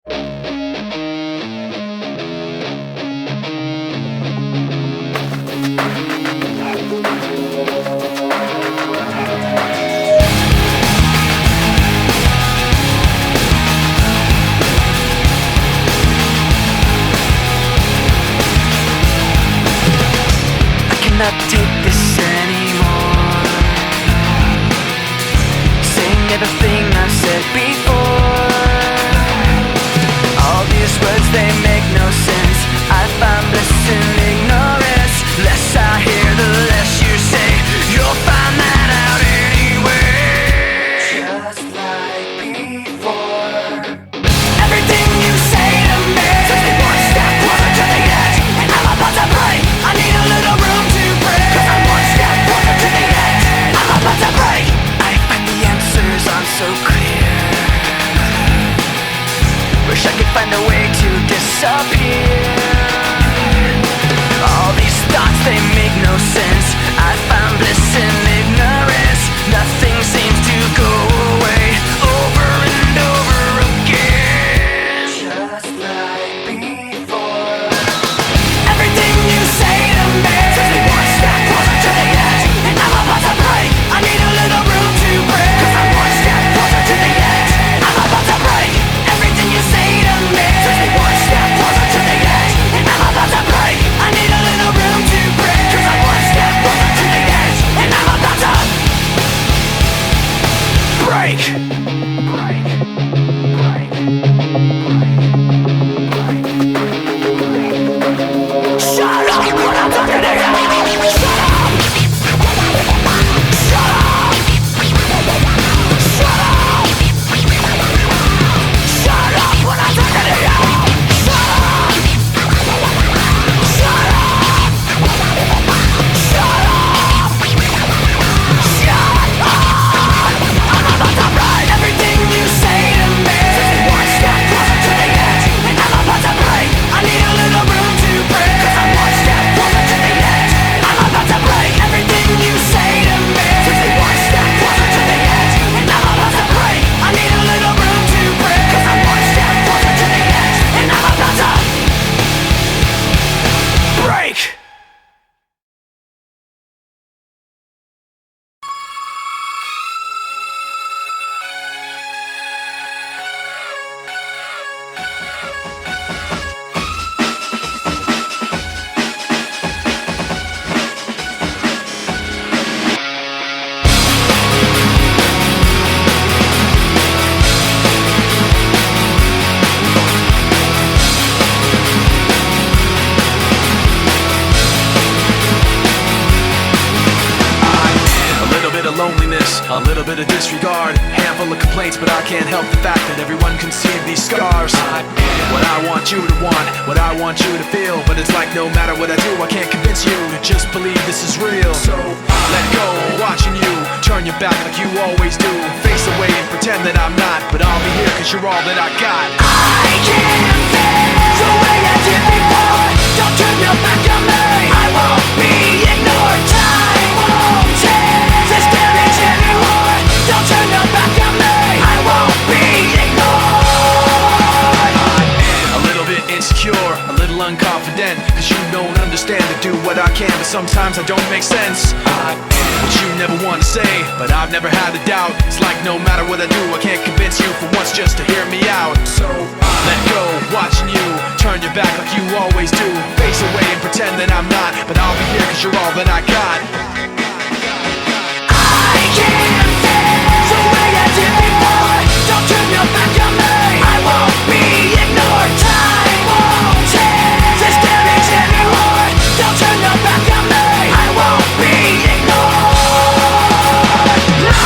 Cannot take this anymore. Saying everything I've said before. All these words, they make no sense. I find bliss in ignorance. Less I hear, the less you say. You'll find that out anyway. Just like before. Everything you say to me takes me one step closer to the edge, and I'm about to break. I need a little room to break, 'cause I'm one step closer to the edge. I'm about to break. I find the answers aren't so clear. Wish I could find a way to disappear. All these thoughts, they make no sense. I found bliss in ignorance. Nothing seems to go away. Over and over again. Just like before. Everything you say to me takes me one step closer to the edge, and I'm about to break. I need a little room to break, 'cause I'm one step closer to the edge. I'm about to break. Everything you say to me takes me one step closer to the edge, and I'm about to break. I need a little room to break, 'cause I'm one step closer to the edge, and I'm about to break. Break. Break. Shut up when I'm talking to you. Shut up. Shut up. Shut up. Shut up when I'm talking to you. Shut up. Shut up. Shut up. Shut up. I'm about to break. Everything you say to me takes me one step closer to the edge, and I'm about to break. I need a little room to break, 'cause I'm one step closer to the edge. I'm about to break. Everything you say to me takes me one step closer to the edge, and I'm about to break. I need a little room to break, 'cause I'm one step closer to the edge, and I'm about to break. A little bit of loneliness, a little bit of disregard, handful of complaints, but I can't help the fact that everyone can see these scars. What I want you to want, what I want you to feel, but it's like no matter what I do, I can't convince you to just believe this is real. So let go, watching you turn your back like you always do, face away and pretend that I'm not, but I'll be here 'cause you're all that I got. I can't feel the way I did before. Don't turn your back on me. I won't be ignored. Time won't change this damage anymore. Don't turn your back on me. I won't be ignored. A little bit insecure, a little unconfident, 'cause you don't understand to do what I can, but sometimes I don't make sense. What you never want to say, but I've never had a doubt. It's like no matter what I do, I can't convince you for once just to hear me out. So let go, watching you turn your back like you always do, face away and pretend that I'm not, but I'll be here 'cause you're all that I got. I can't feel the way I did before. Don't turn your back on me. I won't be ignored. Time won't change this damage anymore. Don't turn your back on me. I won't be ignored. No,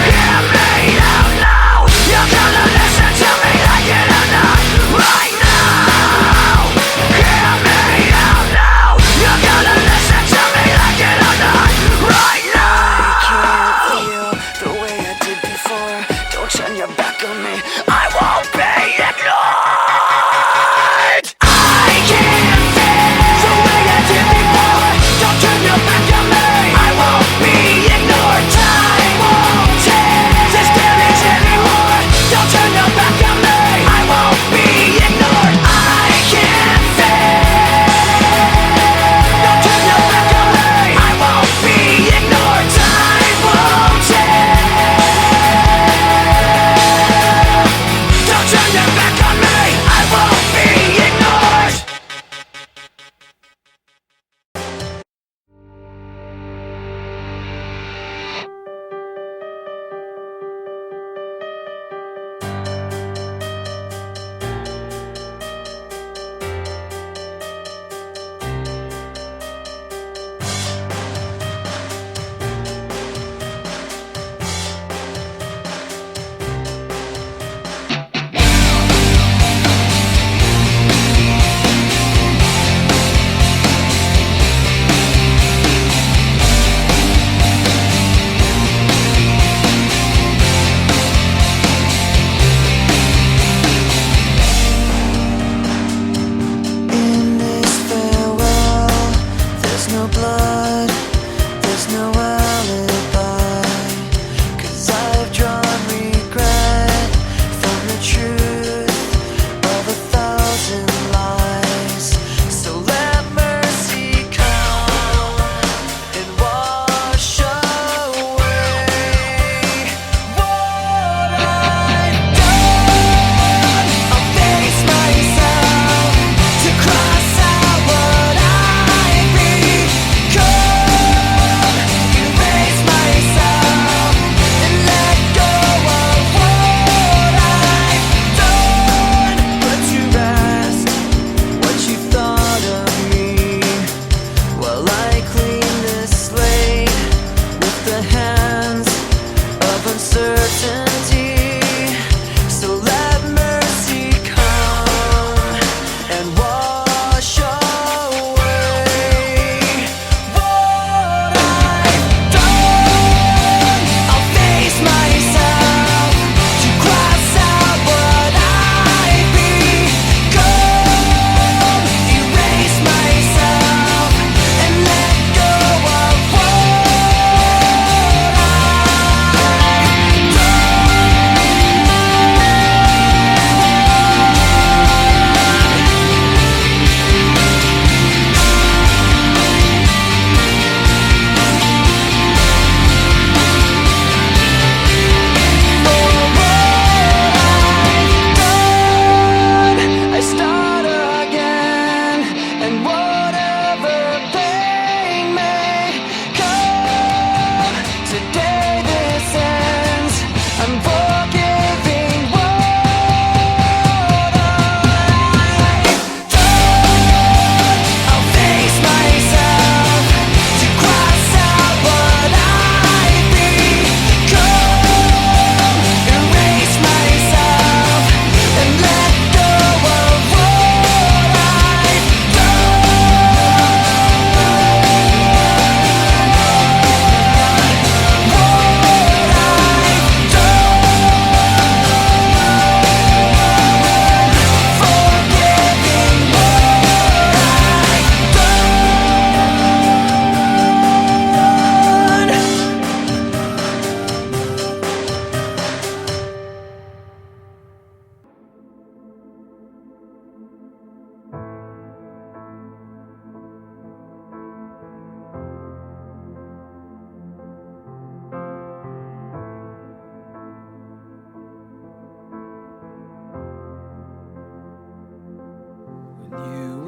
hear me out now. You're gonna listen to me like it or not. Right now, hear me out now. You're gonna listen to me like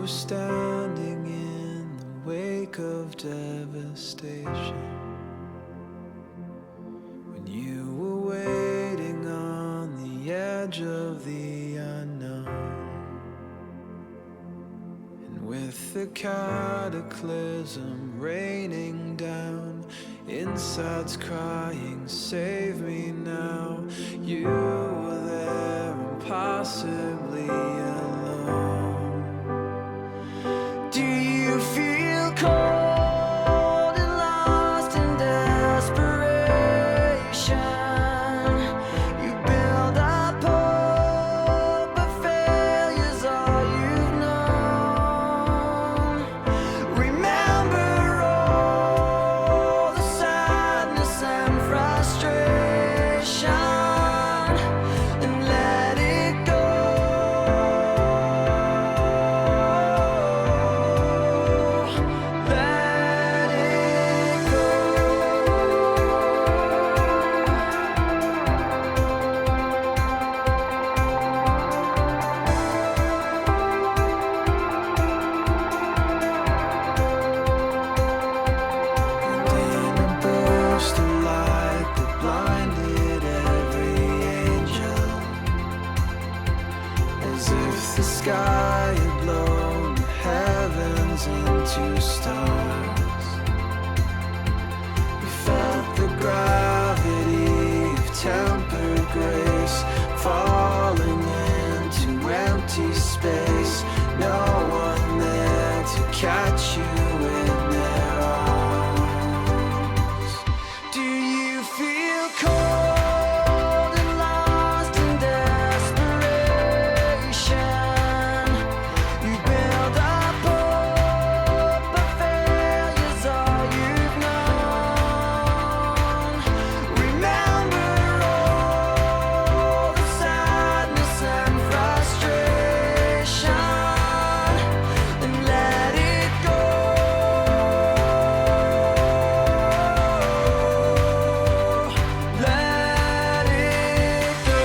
were standing in the wake of devastation, when you were waiting on the edge of the unknown. And with the cataclysm raining down, insides crying, save me now, you were there impossibly alone. Do you feel cold and lost in desperation? You build up hope, but failure's all you've known. Remember all the sadness and frustration, and let it go. Let it go. And in a burst of light that blinded every angel, as if the sky had blown the heavens into stars, we felt the gravity of tempered grace falling into empty space. No one there to catch you in their arms. Do you feel cold and lost in desperation? You build up hope, but failure's all you've known. Remember all the sadness and frustration, and let it go. Let it go.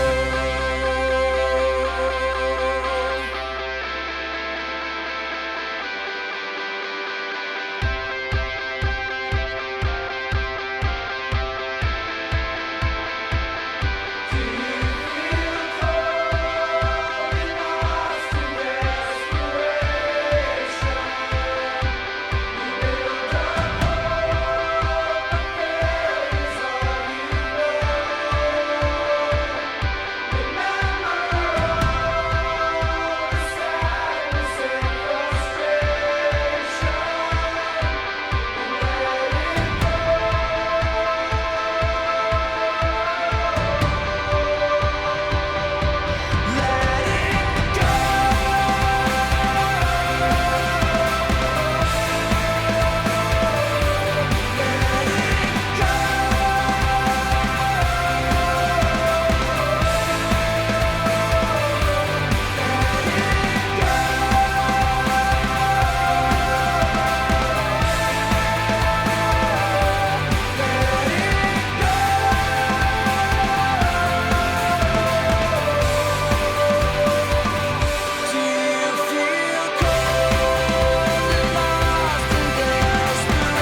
Do you feel cold and lost in desperation?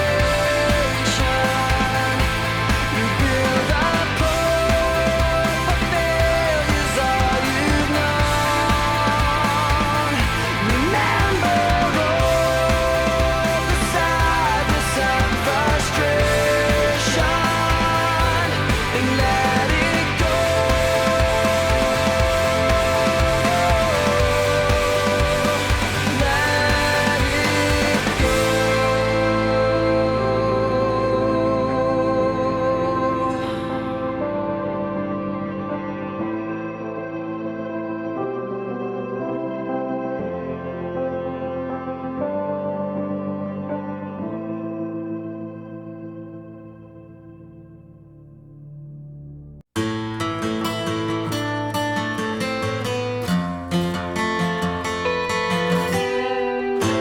You build up hope, but failure's all you've known. Remember all the sadness and frustration, and let it go. Let it go.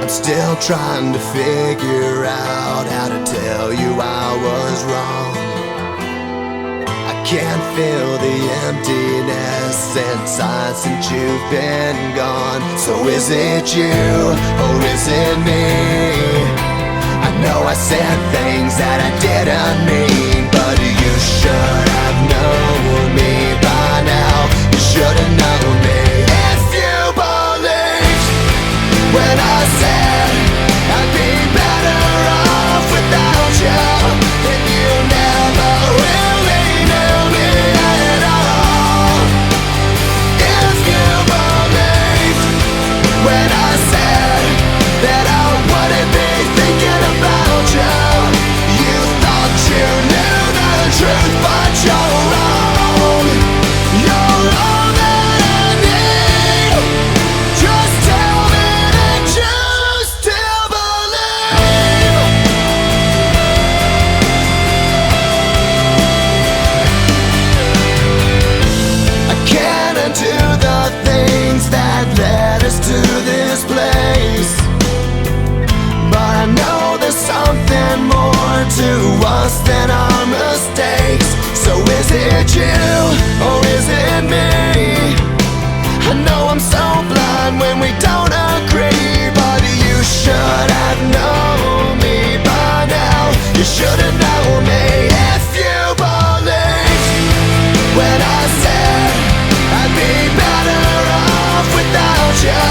I'm still trying to figure out how to tell you I was wrong. I can't feel the emptiness inside since you've been gone. So is it you or is it me? I know I said things that I didn't mean, but you should have known me by now. You should have known me. If you believed when I said I'd be better off without you, then you never really knew me at all. If you believed when I said that I wouldn't be thinking about you, you thought you knew the truth, but you're wrong. You're all that I need. Just tell me that you still believe. I can't undo the things that led us to this place, but I know there's something more to us than our mistakes. So is it you or is it me? I know I'm so blind when we don't agree, but you should have known me by now. You should have known me. If you believed when I said I'd be better off without you,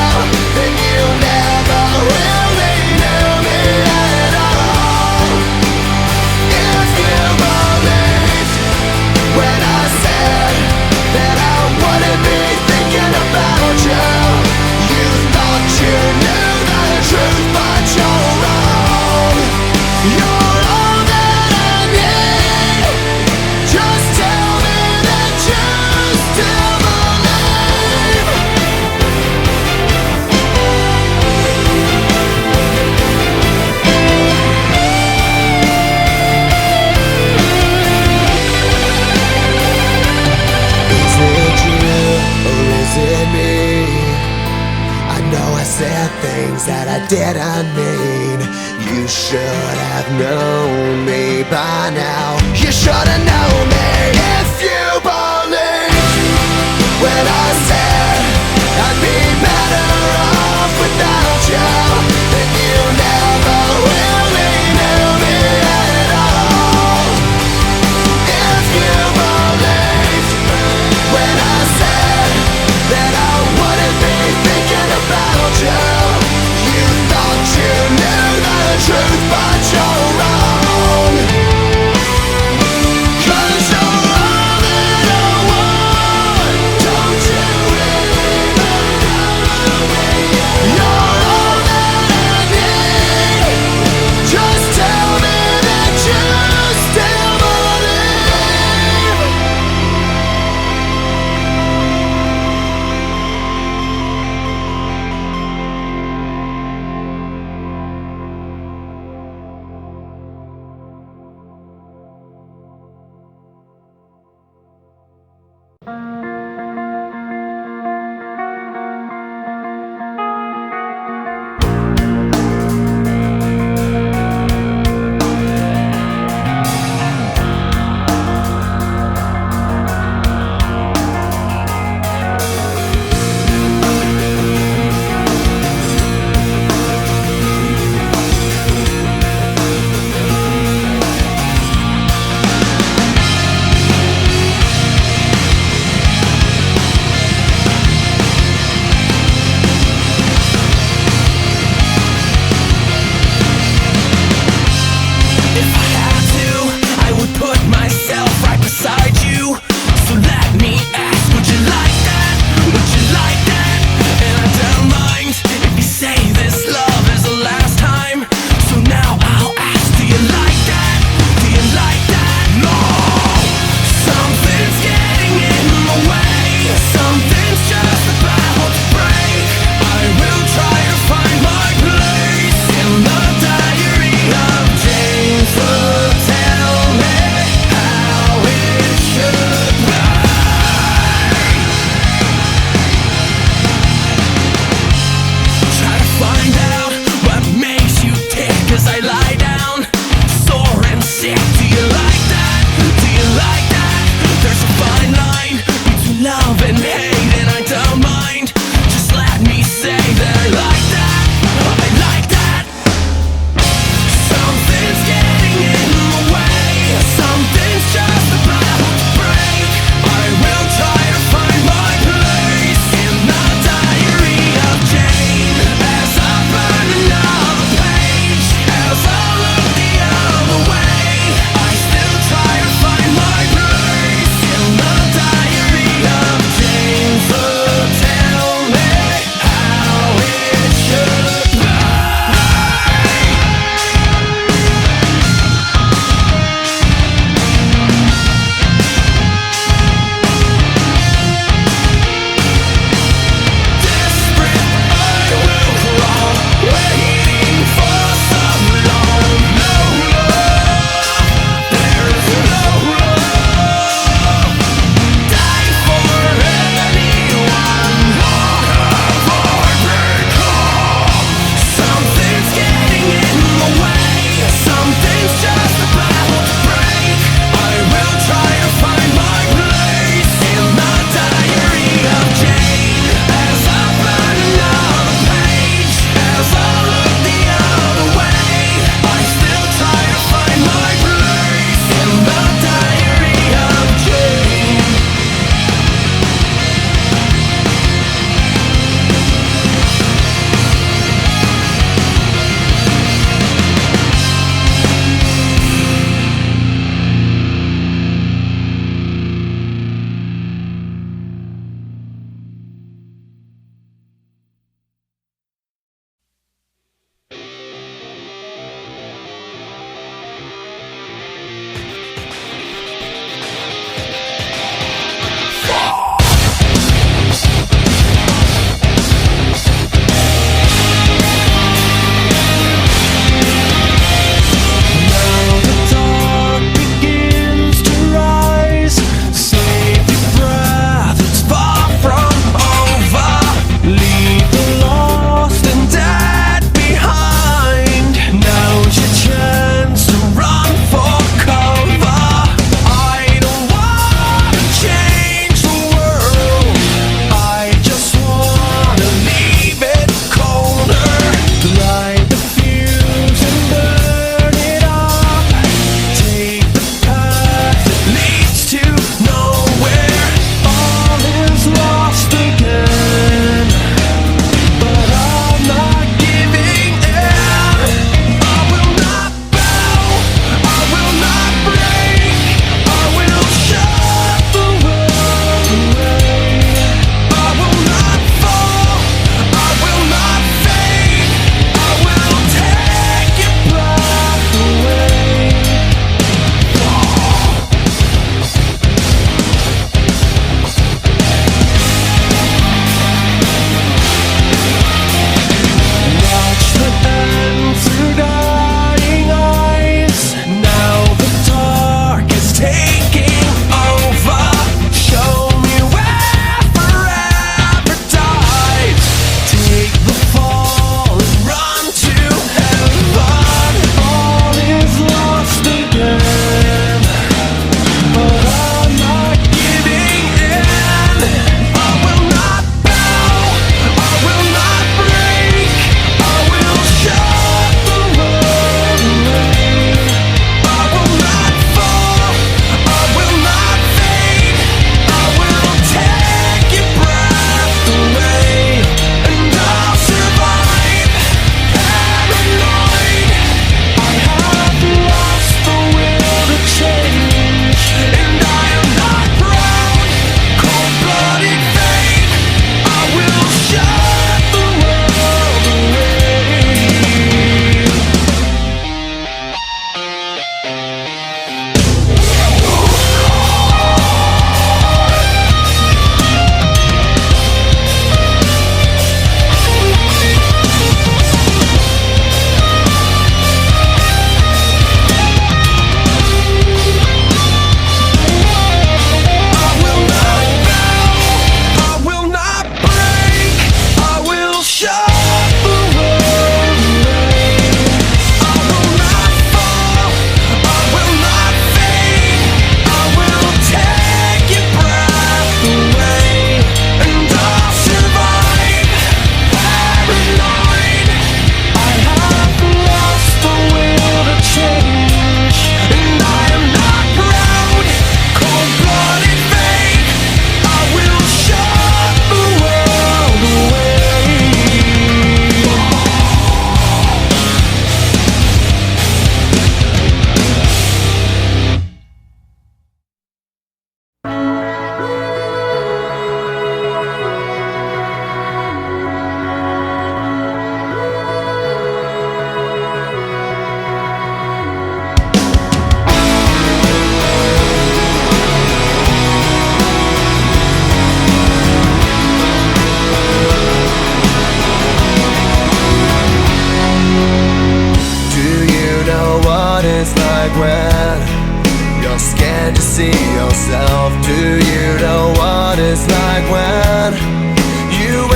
then you never really knew me at all. If you believed when I said that I wouldn't be thinking about you, you thought you knew the truth, but you're wrong. You're all that I need. Just tell me that you still believe. Is it you or is it me? I know I said things that I didn't mean. You should have known me by now. You should have known me. If you believed when I said I'd be better off without you, then you never really knew me at all. If you believed when I said that I wouldn't be thinking about you, you thought you knew the truth, but you're wrong.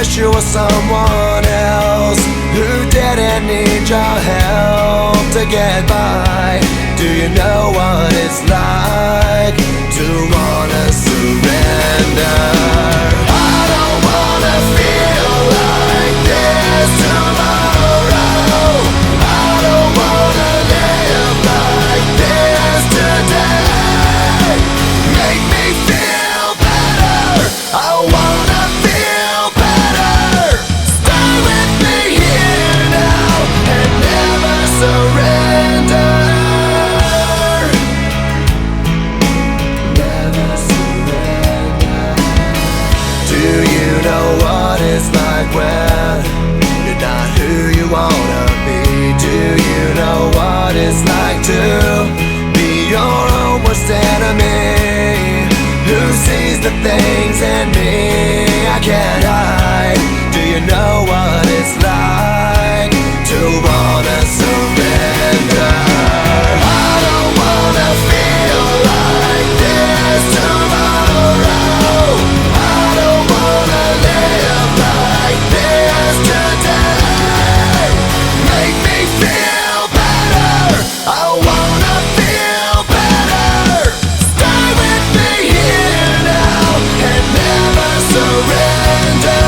wish you were someone else who didn't need your help to get by. Do you know what it's like to wanna surrender? I don't wanna feel like this tomorrow. I don't wanna live like this today. Make me feel better. I wanna feel better. Stay with me here now and never surrender. Never surrender. Do you know what it's like when you're not who you wanna be? Do you know what it's like to be your own worst enemy? Who sees the things in me I can't hide? Do you know what it's like to wanna surrender? I don't wanna feel like this tomorrow. I don't wanna live like this today. Make me feel better. I wanna feel better. Stay with me here now and never surrender.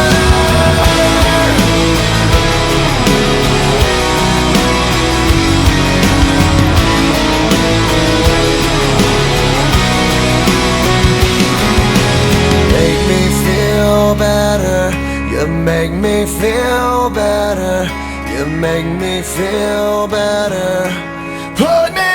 Make me feel better. You make me feel better. You make me feel better. Put me